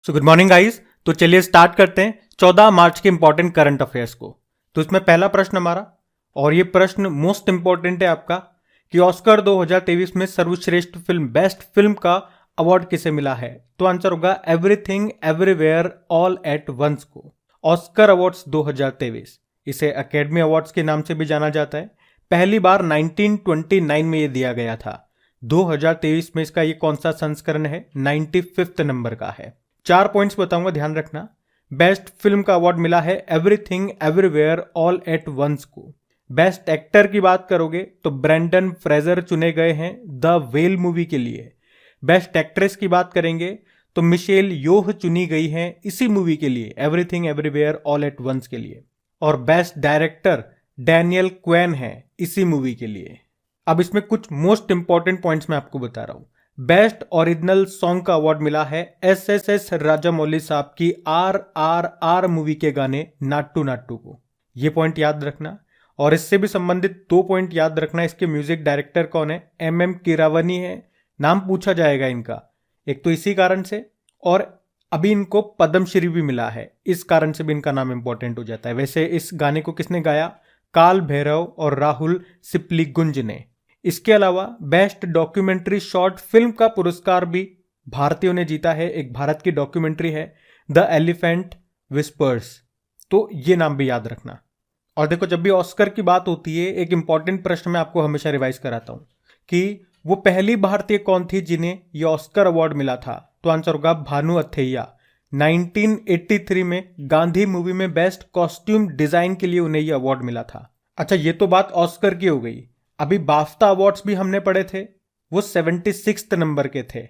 So good morning guys. तो चलिए start करते हैं 14 मार्च के इंपॉर्टेंट करंट अफेयर्स को। तो इसमें पहला प्रश्न हमारा, और ये प्रश्न मोस्ट इंपॉर्टेंट है आपका, कि ऑस्कर 2023 में सर्वश्रेष्ठ फिल्म बेस्ट फिल्म का अवार्ड किसे मिला है। तो आंसर होगा everything everywhere all at once को। ऑस्कर अवार्ड्स 2023, इसे एकेडमी अवार्ड्स के नाम से भी जाना जाता है। पहली बार 1929 में ये दिया गया था। 2023 में इसका ये कौन सा संस्करण है, 95th नंबर का है। 4 पॉइंट्स बताऊंगा, ध्यान रखना। बेस्ट फिल्म का अवार्ड मिला है everything everywhere all at once को। बेस्ट एक्टर की बात करोगे तो ब्रेंडन फ्रेजर चुने गए हैं द वेल मूवी के लिए। बेस्ट एक्ट्रेस की बात करेंगे तो मिशेल योह चुनी गई हैं इसी मूवी के लिए, everything everywhere all at once के लिए। और बेस्ट डायरेक्टर डैनियल क्वेन है इसी मूवी के लिए। अब इसमें कुछ मोस्ट इंपॉर्टेंट पॉइंट्स मैं आपको बता रहा हूं। बेस्ट ओरिजिनल सॉन्ग का अवार्ड मिला है एसएस राजामौली साहब की RRR मूवी के गाने नाट्टू नाट्टू को। ये पॉइंट याद रखना। और इससे भी संबंधित 2 पॉइंट याद रखना। इसके म्यूजिक डायरेक्टर कौन है, MM कीरावनी है। नाम पूछा जाएगा इनका, एक तो इसी कारण से, और अभी इनको पद्मश्री भी मिला है, इस कारण से भी इनका नाम इंपॉर्टेंट हो जाता है। वैसे इस गाने को किसने गाया, काल भैरव और राहुल सिप्लीगुंज ने। इसके अलावा बेस्ट डॉक्यूमेंट्री शॉर्ट फिल्म का पुरस्कार भी भारतीयों ने जीता है। एक भारत की डॉक्यूमेंट्री है द एलिफेंट विस्पर्स। तो ये नाम भी याद रखना। और देखो, जब भी ऑस्कर की बात होती है, एक इंपॉर्टेंट प्रश्न मैं आपको हमेशा रिवाइज कराता हूं कि वो पहली भारतीय कौन थी जिन्हें ये ऑस्कर अवार्ड मिला था। तो आंसर होगा भानु अथैया। 1983 में गांधी मूवी में बेस्ट कॉस्ट्यूम डिजाइन के लिए उन्हें यह अवार्ड मिला था। अच्छा, ये तो बात ऑस्कर की हो गई। अभी बाफ्ता अवार्ड्स भी हमने पढ़े थे, वो 76 नंबर के थे।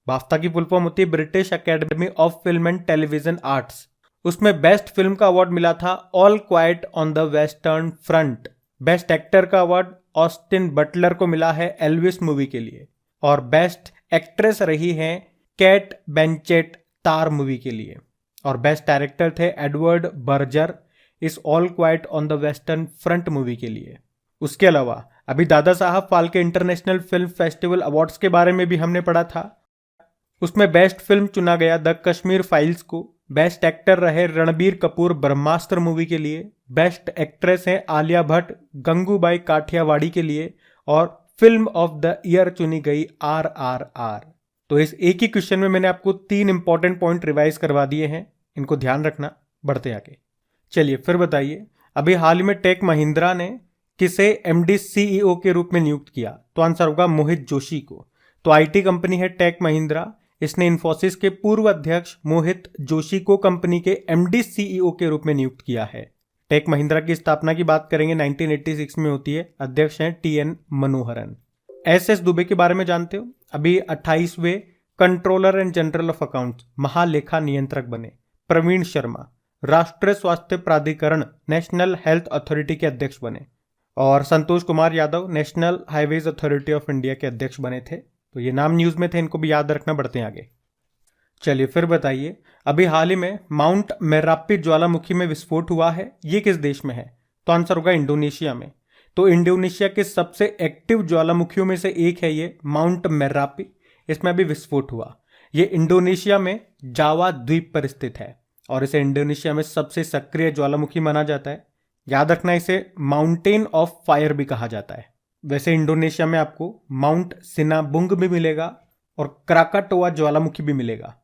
बाफ्ता की फुल फॉर्म होती है British academy of film and television arts. उसमें बेस्ट फिल्म का अवार्ड मिला था all quite on the western front. Best actor का अवार्ड ऑस्टिन बटलर को मिला है एल्विस मूवी के लिए। और बेस्ट एक्ट्रेस रही हैं कैट बेंचेट तार मूवी के लिए। और बेस्ट डायरेक्टर थे एडवर्ड बर्जर इस all quite on the western front movie के लिए। उसके अलावा अभी Dada Saheb Phalke international film festival awards के बारे में भी हमने पढ़ा था। उसमें बेस्ट फिल्म चुना गया द कश्मीर फाइल्स को। बेस्ट एक्टर रहे रणबीर कपूर ब्रह्मास्त्र मूवी के लिए। बेस्ट एक्ट्रेस हैं आलिया भट्ट गंगूबाई काठियावाड़ी के लिए। और फिल्म ऑफ द ईयर चुनी गई RRR। तो इस एक ही क्वेश्चन में मैंने आपको 3 इंपॉर्टेंट पॉइंट रिवाइज करवा दिए हैं, इनको ध्यान रखना। बढ़ते आगे, चलिए फिर बताइए, अभी हाल ही में टेक महिंद्रा ने किसे MD CEO के रूप में नियुक्त किया। तो आंसर होगा मोहित जोशी को। तो IT कंपनी है टेक महिंद्रा, इसने इन्फोसिस के पूर्व अध्यक्ष मोहित जोशी को कंपनी के MD CEO के रूप में नियुक्त किया है। टेक महिंद्रा की स्थापना की बात करेंगे 1986 में होती है। अध्यक्ष हैं TN मनोहरन। SS दुबे के बारे में जानते हो, अभी 28वें controller and general of accounts महालेखा नियंत्रक बने। प्रवीण शर्मा राष्ट्रीय स्वास्थ्य प्राधिकरण नेशनल हेल्थ अथॉरिटी के अध्यक्ष बने। और Santosh Kumar Yadav National Highways Authority of India के अध्यक्ष बने थे। तो ये नाम न्यूज में थे, इनको भी याद रखना। बढ़ते हैं आगे, चलिए फिर बताइए, अभी हाल ही में माउंट मेरापी ज्वालामुखी में विस्फोट हुआ है, ये किस देश में है। तो आंसर होगा इंडोनेशिया में। तो इंडोनेशिया के सबसे एक्टिव ज्वालामुखियों में से एक है ये माउंट मेरापी। इसमें अभी विस्फोट हुआ। ये इंडोनेशिया में जावा द्वीप पर स्थित है और इसे इंडोनेशिया में सबसे सक्रिय ज्वालामुखी माना जाता है। याद रखना, इसे माउंटेन ऑफ फायर भी कहा जाता है। वैसे इंडोनेशिया में आपको माउंट सिनाबुंग भी मिलेगा और क्राकाटोआ ज्वालामुखी भी मिलेगा।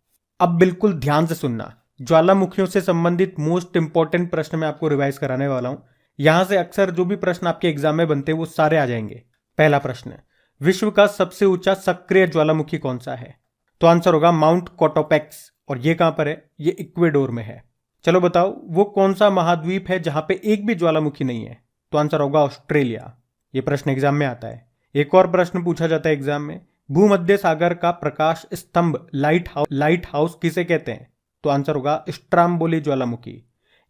अब बिल्कुल ध्यान से सुनना, ज्वालामुखियों से संबंधित मोस्ट इंपॉर्टेंट प्रश्न मैं आपको रिवाइज कराने वाला हूं। यहां से अक्सर जो भी प्रश्न आपके एग्जाम में बनते हैं वो सारे आ जाएंगे। पहला प्रश्न, विश्व का सबसे ऊंचा सक्रिय ज्वालामुखी कौन सा है। तो आंसर होगा माउंट कोटोपेक्स। और ये कहां पर है, ये इक्वेडोर में है। चलो बताओ, वो कौन सा महाद्वीप है जहां पे एक भी ज्वालामुखी नहीं है। तो आंसर होगा ऑस्ट्रेलिया। ये प्रश्न एग्जाम में आता है। एक और प्रश्न पूछा जाता है एग्जाम में, भूमध्य सागर का प्रकाश स्तंभ लाइट हाउस किसे कहते हैं। तो आंसर होगा स्ट्राम्बोली ज्वालामुखी।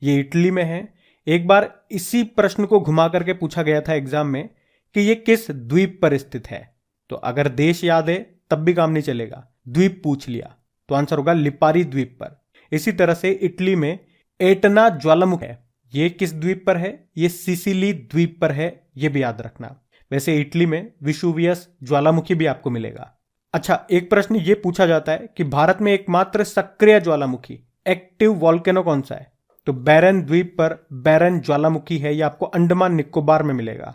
ये इटली में है। एक बार इसी प्रश्न को घुमा करके पूछा गया था एग्जाम में कि ये किस द्वीप पर स्थित है। तो अगर देश याद है तब भी काम नहीं चलेगा, द्वीप पूछ लिया तो आंसर होगा लिपारी द्वीप पर। इसी तरह से इटली में एटना ज्वालामुखी है, ये किस द्वीप पर है, ये सिसिली द्वीप पर है, ये भी याद रखना। वैसे इटली में विशुवियस ज्वालामुखी भी आपको मिलेगा। अच्छा, एक प्रश्न ये पूछा जाता है कि भारत में एकमात्र सक्रिय ज्वालामुखी एक्टिव वॉल्केनो कौन सा है? तो बैरन द्वीप पर बैरन ज्वालामुखी है, यह आपको अंडमान निकोबार में मिलेगा।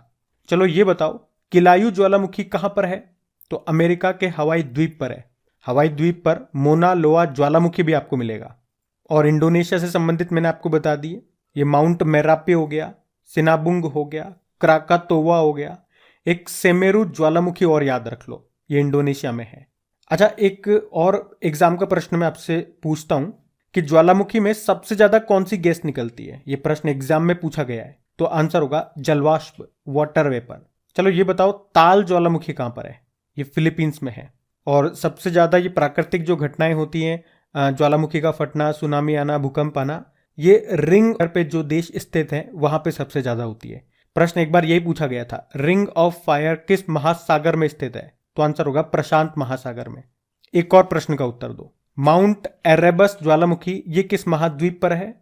चलो ये बताओ, किलायू ज्वालामुखी कहां पर है? तो अमेरिका के हवाई द्वीप पर है। हवाई द्वीप पर मोना लोआ ज्वालामुखी भी आपको मिलेगा। और इंडोनेशिया से संबंधित मैंने आपको बता दिए, ये माउंट मेरापे हो गया, सिनाबुंग हो गया, क्राकातोवा हो गया। एक सेमेरू ज्वालामुखी और याद रख लो, ये इंडोनेशिया में है। अच्छा, एक और एग्जाम का प्रश्न मैं आपसे पूछता हूं कि ज्वालामुखी में सबसे ज्यादा कौन सी गैस निकलती है? ये प्रश्न एग्जाम में पूछा गया है, तो आंसर होगा जलवाष्प, वाटर वेपर। चलो ये बताओ, ताल ज्वालामुखी कहां पर है? ये फिलीपींस में है। और सबसे ज्यादा ये प्राकृतिक जो घटनाएं होती हैं, ज्वालामुखी का फटना, सुनामी आना, भूकंप आना, ये रिंग पे जो देश स्थित है वहां पे सबसे ज्यादा होती है। प्रश्न एक बार यही पूछा गया था, रिंग ऑफ फायर किस महासागर में स्थित है? तो आंसर होगा प्रशांत महासागर में। एक और प्रश्न का उत्तर दो, माउंट एरेबस ज्वालामुखी ये किस महाद्वीप पर है?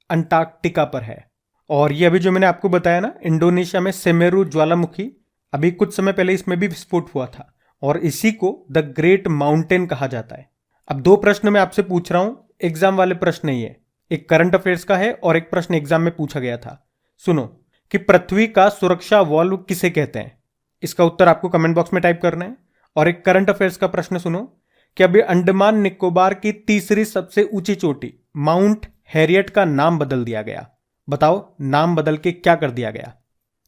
अंटार्कटिका पर है। और ये अभी जो मैंने आपको बताया ना, इंडोनेशिया में सेमेरू ज्वालामुखी, अभी कुछ समय पहले इसमें भी विस्फोट हुआ था और इसी को द ग्रेट माउंटेन कहा जाता है। अब दो प्रश्न मैं आपसे पूछ रहा हूं, एग्जाम वाले प्रश्न नहीं है, एक करंट अफेयर्स का है और एक प्रश्न एग्जाम में पूछा गया था। सुनो कि पृथ्वी का सुरक्षा वॉल्व किसे कहते हैं? इसका उत्तर आपको कमेंट बॉक्स में टाइप करना है। और एक करंट अफेयर्स का प्रश्न सुनो कि अभी अंडमान निकोबार की तीसरी सबसे ऊंची चोटी माउंट हैरियट का नाम बदल दिया गया। बताओ, नाम बदल के क्या कर दिया गया?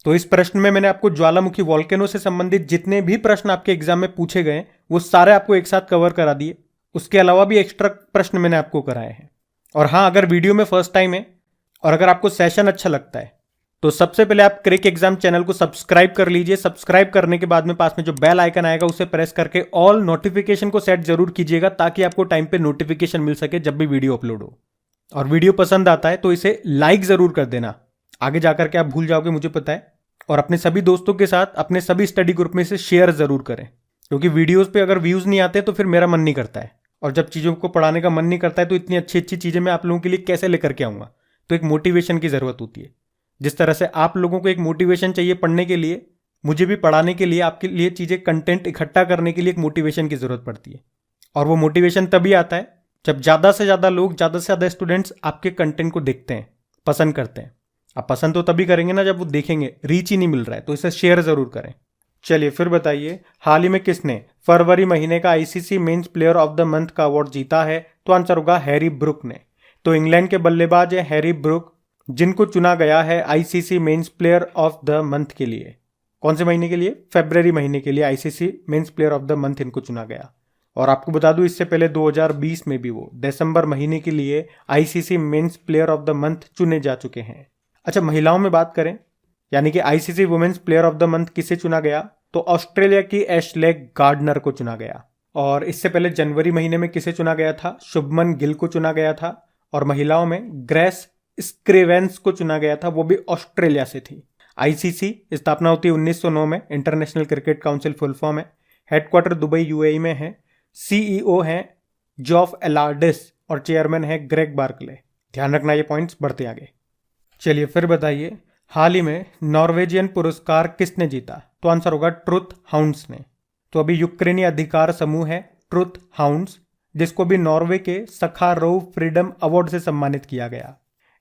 तो इस प्रश्न में मैंने आपको ज्वालामुखी वॉल्केनो से संबंधित जितने भी प्रश्न आपके एग्जाम में पूछे गए वो सारे आपको एक साथ कवर करा दिए। उसके अलावा भी एक्स्ट्रा प्रश्न मैंने आपको कराए हैं। और हाँ, अगर वीडियो में फर्स्ट टाइम है और अगर आपको सेशन अच्छा लगता है तो सबसे पहले आप क्रिक एग्जाम चैनल को सब्सक्राइब कर लीजिए। सब्सक्राइब करने के बाद में पास में जो बेल आइकन आएगा उसे प्रेस करके ऑल नोटिफिकेशन को सेट जरूर कीजिएगा, ताकि आपको टाइम पे नोटिफिकेशन मिल सके जब भी वीडियो अपलोड हो। और वीडियो पसंद आता है तो इसे लाइक जरूर कर देना, आगे जाकर के आप भूल जाओगे मुझे पता है। और अपने सभी दोस्तों के साथ अपने सभी स्टडी ग्रुप में इसे शेयर जरूर करें, क्योंकि वीडियोस पे अगर व्यूज नहीं आते तो फिर मेरा मन नहीं करता है, और जब चीजों को पढ़ाने का मन नहीं करता है तो इतनी अच्छी अच्छी चीजें मैं आप लोगों के लिए कैसे लेकर के आऊंगा? तो एक मोटिवेशन की जरूरत होती है। जिस तरह से आप लोगों को एक मोटिवेशन चाहिए पढ़ने के लिए, मुझे भी पढ़ाने के लिए आपके लिए चीजें कंटेंट इकट्ठा करने के लिए एक मोटिवेशन की जरूरत पड़ती है। और वो मोटिवेशन तभी आता है जब ज्यादा से ज्यादा लोग, ज्यादा से ज्यादा स्टूडेंट्स आपके कंटेंट को देखते हैं, पसंद करते हैं। आप पसंद तो तभी करेंगे ना जब वो देखेंगे, रीच ही नहीं मिल रहा है, तो इसे शेयर जरूर करें। चलिए फिर बताइए, हाल ही में किसने फरवरी महीने का ICC men's player of the month का अवार्ड जीता है? तो आंसर होगा हैरी ब्रुक ने। तो इंग्लैंड के बल्लेबाज है हैरी ब्रुक, जिनको चुना गया है ICC men's player of the month के लिए। कौन से महीने के लिए? फरवरी महीने के लिए ICC men's player of the month इनको चुना गया। और आपको बता दूं, इससे पहले 2020 में भी वो दिसंबर महीने के लिए ICC men's player of the month चुने जा चुके हैं। अच्छा, महिलाओं में बात करें, यानी कि ICC women's player of the month किसे चुना गया? तो ऑस्ट्रेलिया की एशले गार्डनर को चुना गया। और इससे पहले जनवरी महीने में किसे चुना गया था? शुभमन गिल को चुना गया था। और महिलाओं में ग्रेस स्क्रिवेंस को चुना गया था, वो भी ऑस्ट्रेलिया से थी। आईसीसी स्थापना होती है 1909 में, international cricket council full form है। हेडक्वार्टर दुबई यूएई में है। सीईओ हैं जॉफ एलार्डिस और चेयरमैन है ग्रेग बार्कले। ध्यान रखना ये पॉइंट्स, बढ़ते आगे। चलिए फिर बताइए, हाल ही में नॉर्वेजियन पुरस्कार किसने जीता? तो आंसर होगा ट्रुथ हाउंड्स ने। तो अभी यूक्रेनी अधिकार समूह है ट्रुथ हाउंड्स, जिसको भी नॉर्वे के सखारोव फ्रीडम अवार्ड से सम्मानित किया गया।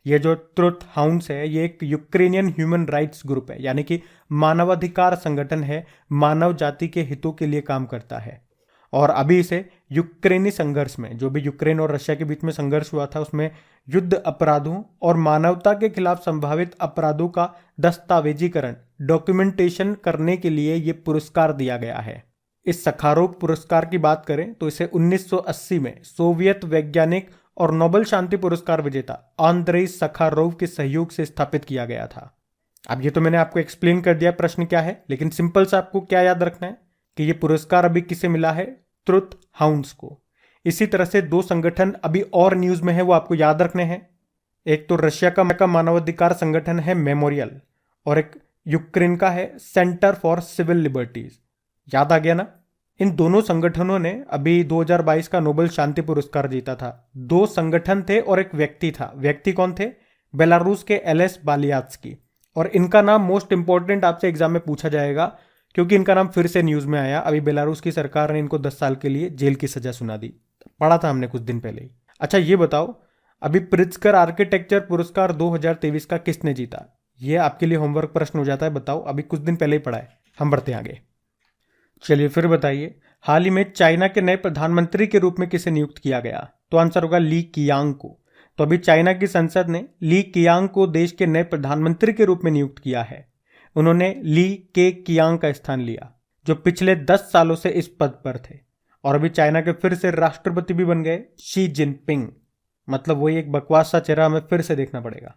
ये जो ट्रुथ हाउंड्स है, ये एक यूक्रेनियन ह्यूमन राइट्स ग्रुप है, यानी कि मानवाधिकार संगठन है, मानव जाति के हितों के लिए काम करता है। और अभी इसे यूक्रेनी संघर्ष में, जो भी यूक्रेन और रशिया के बीच में संघर्ष हुआ था, उसमें युद्ध अपराधों और मानवता के खिलाफ संभावित अपराधों का दस्तावेजीकरण, डॉक्यूमेंटेशन करने के लिए ये पुरस्कार दिया गया है। इस सखारोव पुरस्कार की बात करें तो इसे 1980 में सोवियत वैज्ञानिक और नोबेल शांति पुरस्कार विजेता आंद्रेई सखारोव के सहयोग से स्थापित किया गया था। अब ये तो मैंने आपको एक्सप्लेन कर दिया प्रश्न क्या है, लेकिन सिंपल सा आपको क्या याद रखना है कि ये पुरस्कार अभी किसे मिला है? ट्रुथ हाउंड्स को। इसी तरह से दो संगठन अभी और न्यूज में है, वो आपको याद रखने हैं। एक तो रशिया का मानवाधिकार संगठन है मेमोरियल, और एक यूक्रेन का है सेंटर फॉर सिविल लिबर्टीज। याद आ गया ना? इन दोनों संगठनों ने अभी 2022 का नोबेल शांति पुरस्कार जीता था। दो संगठन थे और एक व्यक्ति था। व्यक्ति कौन थे? बेलारूस के एलेस बालियात्स्की। और इनका नाम मोस्ट इंपॉर्टेंट आपसे एग्जाम में पूछा जाएगा, क्योंकि इनका नाम फिर से न्यूज़ में आया। अभी बेलारूस की सरकार ने इनको 10 साल के लिए जेल की सजा सुना दी। पढ़ा था हमने कुछ दिन पहले ही। अच्छा ये बताओ, अभी प्रित्जकर आर्किटेक्चर पुरस्कार 2023 का किसने जीता? ये आपके लिए होमवर्क प्रश्न हो जाता है। बताओ, अभी कुछ दिन पहले ही पढ़ा है। हम बढ़ते हैं आगे। चलिए फिर बताइए, हाल ही में चाइना के नए प्रधानमंत्री के रूप में किसे नियुक्त किया गया? तो आंसर होगा ली कियांग को। तो अभी चाइना की संसद ने ली कियांग को देश के नए प्रधानमंत्री के रूप में नियुक्त किया है। उन्होंने ली के कियांग का स्थान लिया, जो पिछले 10 सालों से इस पद पर थे। और अभी चाइना के फिर से राष्ट्रपति भी बन गए, शी जिनपिंग। मतलब वही एक बकवास सा चेहरा हमें फिर से देखना पड़ेगा।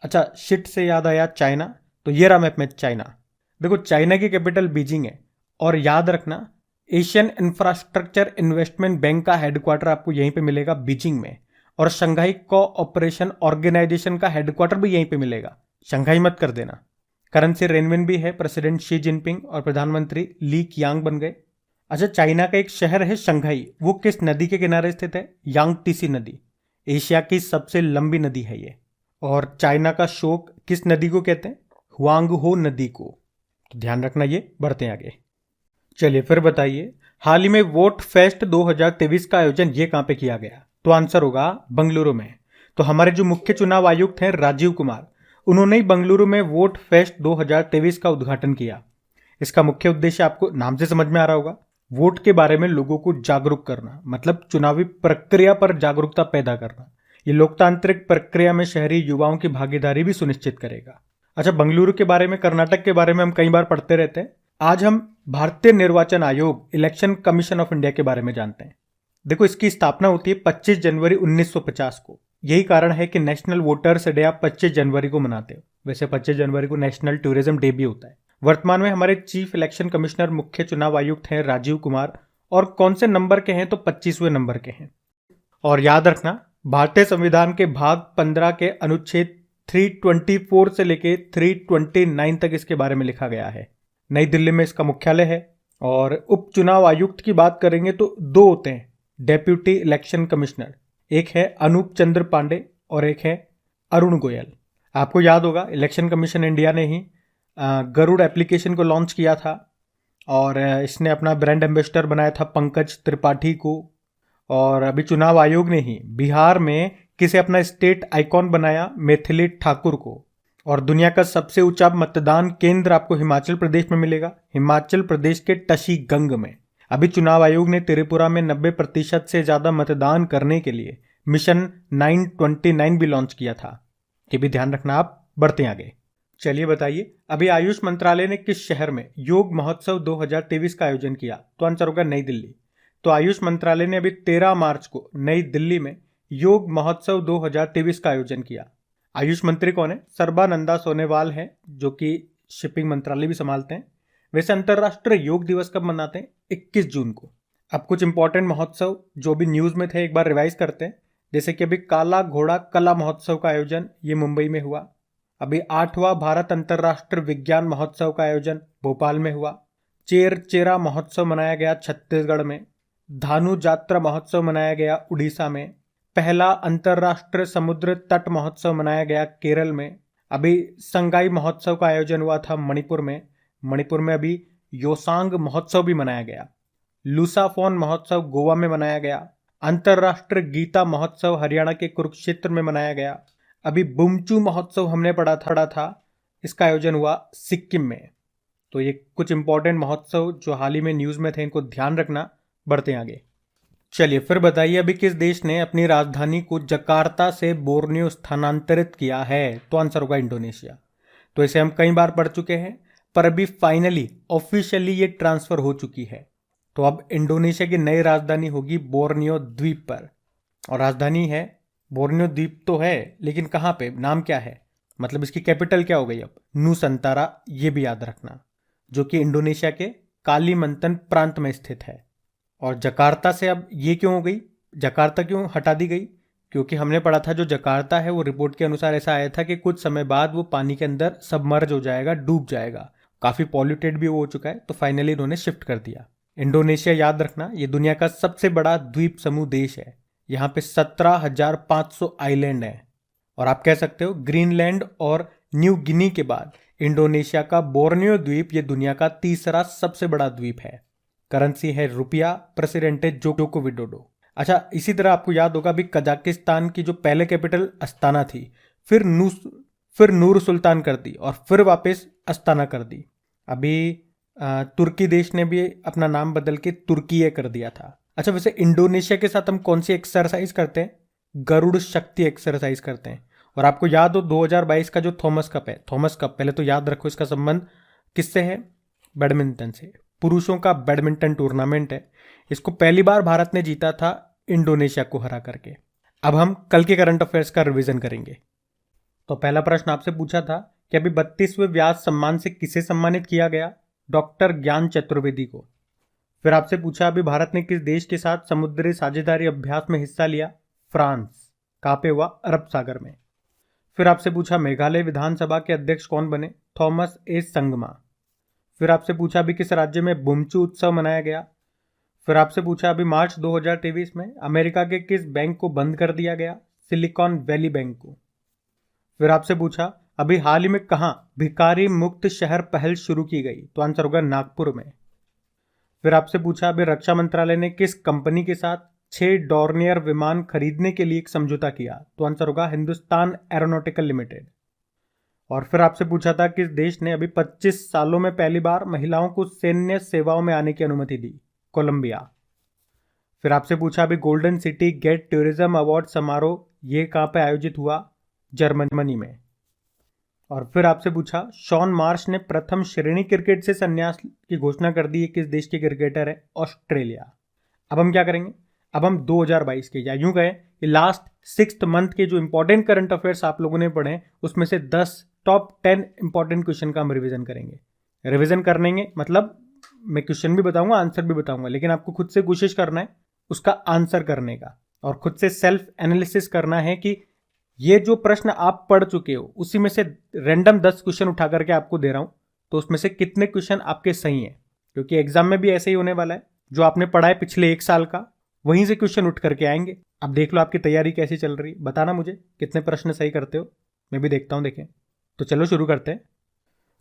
अच्छा, शिट से याद आया चाइना, तो ये रहा मैप में चाइना। देखो, चाइना की कैपिटल बीजिंग है। और याद रखना, एशियन इंफ्रास्ट्रक्चर इन्वेस्टमेंट बैंक का हेडक्वार्टर आपको यहीं पे मिलेगा, बीजिंग में। और शंघाई कोऑपरेशन ऑर्गेनाइजेशन का हेडक्वार्टर भी यहीं पे मिलेगा, शंघाई मत कर देना। करेंसी रेनमिनबी है, प्रेसिडेंट शी जिनपिंग और प्रधानमंत्री ली कियांग बन गए। अच्छा, चाइना का एक शहर है शंघाई, वो किस नदी के किनारे स्थित है? यांगटीसी नदी। एशिया की सबसे लंबी नदी है ये। और चाइना का शोक किस नदी को कहते हैं? हुआंगहो नदी को। तो ध्यान रखना ये। बढ़ते हैं आगे। चलिए फिर बताइए, हाल ही में वोट फेस्ट 2023 का आयोजन ये कहां पे किया गया? तो आंसर होगा बंगलुरु में। तो हमारे जो मुख्य चुनाव आयुक्त हैं राजीव कुमार, उन्होंने ही बंगलुरु में वोट फेस्ट 2023 का उद्घाटन किया। इसका मुख्य उद्देश्य आपको नाम से समझ में आ रहा होगा, वोट के बारे में लोगों को जागरूक करना, मतलब चुनावी प्रक्रिया पर जागरूकता पैदा करना। ये लोकतांत्रिक प्रक्रिया में शहरी युवाओं की भागीदारी भी सुनिश्चित करेगा। अच्छा, बंगलुरु के बारे में, कर्नाटक के बारे में हम कई बार पढ़ते रहते हैं। आज हम भारतीय निर्वाचन आयोग, इलेक्शन कमीशन ऑफ इंडिया के बारे में जानते हैं। देखो, इसकी स्थापना होती है 25 जनवरी 1950 को। यही कारण है कि नेशनल वोटर्स डे आप 25 जनवरी को मनाते हो। वैसे 25 जनवरी को नेशनल टूरिज्म डे भी होता है। वर्तमान में हमारे चीफ इलेक्शन कमिश्नर, मुख्य चुनाव आयुक्त हैं राजीव कुमार। और कौन से नंबर के हैं? तो 25वें नंबर के हैं। और याद रखना, भारतीय संविधान के भाग 15 के अनुच्छेद 324 से लेके 329 तक इसके बारे में लिखा गया है। नई दिल्ली में इसका मुख्यालय है। और उप चुनाव आयुक्त की बात करेंगे तो 2 होते हैं, डेप्यूटी इलेक्शन कमिश्नर। एक है अनूप चंद्र पांडे और एक है अरुण गोयल। आपको याद होगा, इलेक्शन कमीशन इंडिया ने ही गरुड़ एप्लीकेशन को लॉन्च किया था। और इसने अपना ब्रांड एम्बेसडर बनाया था पंकज त्रिपाठी को। और अभी चुनाव आयोग ने ही बिहार में किसे अपना स्टेट आइकॉन बनाया? मैथिली ठाकुर को। और दुनिया का सबसे ऊंचा मतदान केंद्र आपको हिमाचल प्रदेश में मिलेगा, हिमाचल प्रदेश के टशीगंग में। अभी चुनाव आयोग ने त्रिपुरा में 90% से ज्यादा मतदान करने के लिए मिशन 929 भी लॉन्च किया था। ये भी ध्यान रखना आप। बढ़ते हैं आगे। चलिए बताइए, अभी आयुष मंत्रालय ने किस शहर में योग महोत्सव 2023 का आयोजन किया? तो आंसर होगा नई दिल्ली। तो आयुष मंत्रालय ने अभी 13 मार्च को नई दिल्ली में योग महोत्सव 2023 का आयोजन किया। आयुष मंत्री कौन है? सर्बानंदा सोनोवाल हैं, जो कि शिपिंग मंत्रालय भी संभालते हैं। वैसे अंतर्राष्ट्रीय योग दिवस कब मनाते हैं? 21 जून को। अब कुछ इंपॉर्टेंट महोत्सव जो भी न्यूज में थे एक बार रिवाइज करते हैं। जैसे कि अभी काला घोड़ा कला महोत्सव का आयोजन ये मुंबई में हुआ। अभी 8वां भारत अंतर्राष्ट्रीय विज्ञान महोत्सव का आयोजन भोपाल में हुआ। चेर चेरा महोत्सव मनाया गया छत्तीसगढ़ में। धानु यात्रा महोत्सव मनाया गया उड़ीसा में। पहला अंतर्राष्ट्रीय समुद्र तट महोत्सव मनाया गया केरल में। अभी संगाई महोत्सव का आयोजन हुआ था मणिपुर में। मणिपुर में अभी योसांग महोत्सव भी मनाया गया। लूसाफोन महोत्सव गोवा में मनाया गया। अंतर्राष्ट्रीय गीता महोत्सव हरियाणा के कुरुक्षेत्र में मनाया गया। अभी बुमचू महोत्सव हमने पढ़ा था, इसका आयोजन हुआ सिक्किम में। तो ये कुछ इंपॉर्टेंट महोत्सव जो हाल ही में न्यूज में थे, इनको ध्यान रखना। बढ़ते हैं आगे। चलिए फिर बताइए, अभी किस देश ने अपनी राजधानी को जकार्ता से बोर्नियो स्थानांतरित किया है? तो आंसर होगा इंडोनेशिया। तो इसे हम कई बार पढ़ चुके हैं, पर अभी फाइनली ऑफिशियली ये ट्रांसफर हो चुकी है। तो अब इंडोनेशिया की नई राजधानी होगी बोर्नियो द्वीप पर। और राजधानी है बोर्नियो द्वीप तो है, लेकिन कहाँ पे, नाम क्या है, मतलब इसकी कैपिटल क्या हो गई अब? नुसंतारा। ये भी याद रखना, जो कि इंडोनेशिया के कालीमंतन प्रांत में स्थित है। और जकार्ता से अब ये क्यों हो गई, जकार्ता क्यों हटा दी गई? क्योंकि हमने पढ़ा था जो जकार्ता है वो रिपोर्ट के अनुसार ऐसा आया था कि कुछ समय बाद वो पानी के अंदर सबमर्ज हो जाएगा, डूब जाएगा, काफी पॉल्यूटेड भी हो चुका है। तो फाइनली इन्होंने शिफ्ट कर दिया। इंडोनेशिया याद रखना, ये दुनिया का सबसे बड़ा द्वीप समूह देश है। यहाँ पे 17,500 आइलैंड है। और आप कह सकते हो ग्रीनलैंड और न्यू गिनी के बाद इंडोनेशिया का बोर्नियो द्वीप ये दुनिया का तीसरा सबसे बड़ा द्वीप है। करेंसी है रुपया। प्रेसिडेंट है जोको विडोडो। अच्छा, इसी तरह आपको याद होगा अभी कजाकिस्तान की जो पहले कैपिटल अस्ताना थी, फिर नूर सुल्तान कर दी और फिर वापस अस्ताना कर दी। अभी तुर्की देश ने भी अपना नाम बदल के तुर्कीये कर दिया था। अच्छा, वैसे इंडोनेशिया के साथ हम कौन सी एक्सरसाइज करते हैं? गरुड़ शक्ति एक्सरसाइज करते हैं। और आपको याद हो 2022 का जो थॉमस कप है, थॉमस कप पहले तो याद रखो इसका संबंध किससे है? बैडमिंटन से। पुरुषों का बैडमिंटन टूर्नामेंट है। इसको पहली बार भारत ने जीता था इंडोनेशिया को हरा करके। अब हम कल के करंट अफेयर्स का रिवीजन करेंगे। तो पहला प्रश्न आपसे पूछा था कि अभी 32वें व्यास सम्मान से किसे सम्मानित किया गया? डॉक्टर ज्ञान चतुर्वेदी को। फिर आपसे पूछा अभी भारत ने किस देश के साथ समुद्री साझेदारी अभ्यास में हिस्सा लिया? फ्रांस। कहाँ पे हुआ? अरब सागर में। फिर आपसे पूछा मेघालय विधानसभा के अध्यक्ष कौन बने? थॉमस ए संगमा। फिर आपसे पूछा अभी किस राज्य में बुमचू उत्सव मनाया गया? फिर आपसे पूछा अभी मार्च 2023 में अमेरिका के किस बैंक को बंद कर दिया गया? सिलिकॉन वैली बैंक को। फिर आपसे पूछा अभी हाल ही में कहाँ भिखारी मुक्त शहर पहल शुरू की गई? तो आंसर होगा नागपुर में। फिर आपसे पूछा अभी रक्षा मंत्रालय ने किस कंपनी के साथ 6 डॉर्नियर विमान खरीदने के लिए एक समझौता किया? तो आंसर होगा हिंदुस्तान एरोनॉटिकल लिमिटेड। और फिर आपसे पूछा था किस देश ने अभी 25 सालों में पहली बार महिलाओं को सैन्य सेवाओं में आने की अनुमति दी? कोलंबिया। फिर आपसे पूछा अभी golden city gate tourism award समारोह ये कहाँ पे आयोजित हुआ? जर्मनी में। और फिर आपसे पूछा शॉन मार्श ने प्रथम श्रेणी क्रिकेट से संन्यास की घोषणा कर दी है, किस देश के क्रिकेटर है? ऑस्ट्रेलिया। अब हम क्या करेंगे? अब हम 2022 के या यूं कहें कि लास्ट 6th मंथ के जो इंपॉर्टेंट करंट अफेयर्स आप लोगों ने पढ़े उसमें से 10 टॉप 10 इंपॉर्टेंट क्वेश्चन का हम रिवीजन करेंगे। रिवीजन करेंगे मतलब मैं क्वेश्चन भी बताऊंगा, आंसर भी बताऊंगा, लेकिन आपको खुद से कोशिश करना है उसका आंसर करने का और खुद से सेल्फ एनालिसिस करना है कि ये जो प्रश्न आप पढ़ चुके हो उसी में से रैंडम 10 क्वेश्चन उठा करके आपको दे रहा हूं, तो उसमें से कितने क्वेश्चन आपके सही हैं, क्योंकि एग्जाम में भी ऐसे ही होने वाला है। जो आपने पढ़ा है पिछले 1 साल का वहीं से क्वेश्चन उठ करके आएंगे। अब देख लो आपकी तैयारी कैसी चल रही, बताना मुझे कितने प्रश्न सही करते हो, मैं भी देखता हूं। देखें तो चलो शुरू करते हैं।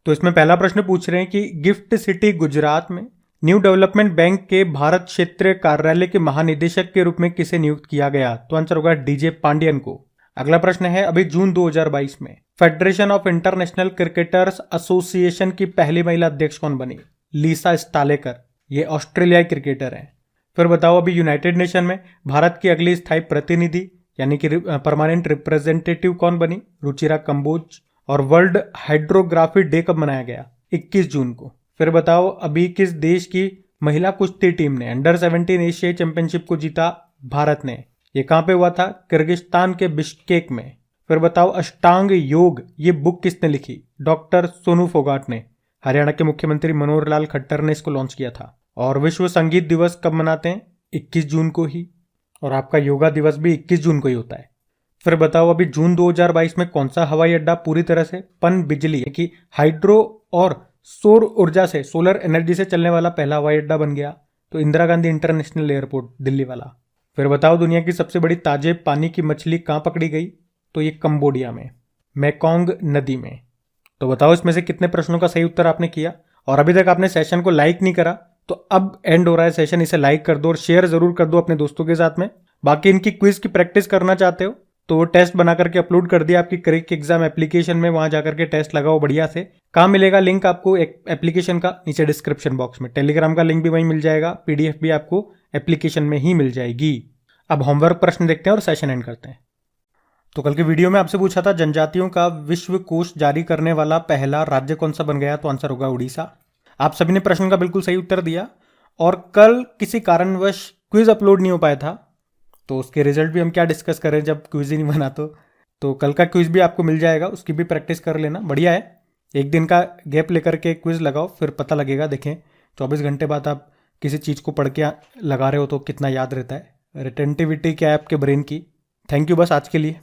तो इसमें पहला प्रश्न पूछ रहे हैं कि गिफ्ट सिटी गुजरात में न्यू डेवलपमेंट बैंक के भारत क्षेत्रीय कार्यालय के महानिदेशक के रूप में किसे नियुक्त किया गया? तो आंसर होगा डीजे पांडियन को। अगला प्रश्न है अभी जून 2022 में federation of international cricketers association की पहली महिला अध्यक्ष कौन बनी? लीसा स्टालेकर। ये ऑस्ट्रेलियाई क्रिकेटर हैं। फिर बताओ अभी यूनाइटेड नेशन में भारत की अगली स्थायी प्रतिनिधि यानी कि परमानेंट रिप्रेजेंटेटिव कौन बनी? रुचिरा कंबोज। और वर्ल्ड हाइड्रोग्राफी डे कब मनाया गया? 21 जून को। फिर बताओ अभी किस देश की महिला कुश्ती टीम ने अंडर 17 एशियाई चैंपियनशिप को जीता? भारत ने। ये कहां पे हुआ था? किर्गिस्तान के बिश्केक में। फिर बताओ अष्टांग योग ये बुक किसने लिखी? डॉक्टर सोनू फोगाट ने। हरियाणा के मुख्यमंत्री मनोहर लाल खट्टर ने इसको लॉन्च किया था। और विश्व संगीत दिवस कब मनाते हैं? 21 जून को ही। और आपका योगा दिवस भी 21 जून को ही होता है। फिर बताओ अभी जून 2022 में कौन सा हवाई अड्डा पूरी तरह से पन बिजली की हाइड्रो और सौर ऊर्जा से, सोलर एनर्जी से चलने वाला पहला हवाई अड्डा बन गया? तो इंदिरा गांधी इंटरनेशनल एयरपोर्ट दिल्ली वाला। फिर बताओ दुनिया की सबसे बड़ी ताजे पानी की मछली कहां पकड़ी गई? तो ये कंबोडिया में, मेकोंग नदी में। तो बताओ इसमें से कितने प्रश्नों का सही उत्तर आपने किया? और अभी तक आपने सेशन को लाइक नहीं करा तो अब एंड हो रहा है सेशन, इसे लाइक कर दो और शेयर जरूर कर दो अपने दोस्तों के साथ में। बाकी इनकी क्विज की प्रैक्टिस करना चाहते हो तो वो टेस्ट बना करके अपलोड कर दिया आपकी क्रिक एग्जाम एप्लीकेशन में, वहां जाकर के टेस्ट लगाओ बढ़िया से। कहाँ मिलेगा लिंक आपको एक एप्लीकेशन का? नीचे डिस्क्रिप्शन बॉक्स में। टेलीग्राम का लिंक भी वहीं मिल जाएगा, पीडीएफ भी आपको एप्लीकेशन में ही मिल जाएगी। अब होमवर्क प्रश्न देखते हैं और सेशन एंड करते हैं। तो कल के वीडियो में आपसे पूछा था जनजातियों का विश्व कोश जारी करने वाला पहला राज्य कौन सा बन गया? तो आंसर होगा उड़ीसा। आप सभी ने प्रश्न का बिल्कुल सही उत्तर दिया। और कल किसी कारणवश क्विज अपलोड नहीं हो पाया था तो उसके रिजल्ट भी हम क्या डिस्कस करें जब क्विज ही नहीं बना। तो कल का क्विज भी आपको मिल जाएगा, उसकी भी प्रैक्टिस कर लेना, बढ़िया है। एक दिन का गैप लेकर के क्विज लगाओ, फिर पता लगेगा। देखें 24 घंटे बाद आप किसी चीज़ को पढ़ के लगा रहे हो तो कितना याद रहता है। रिटेंटिविटी क्या है आपके ब्रेन की। थैंक यू बस आज के लिए।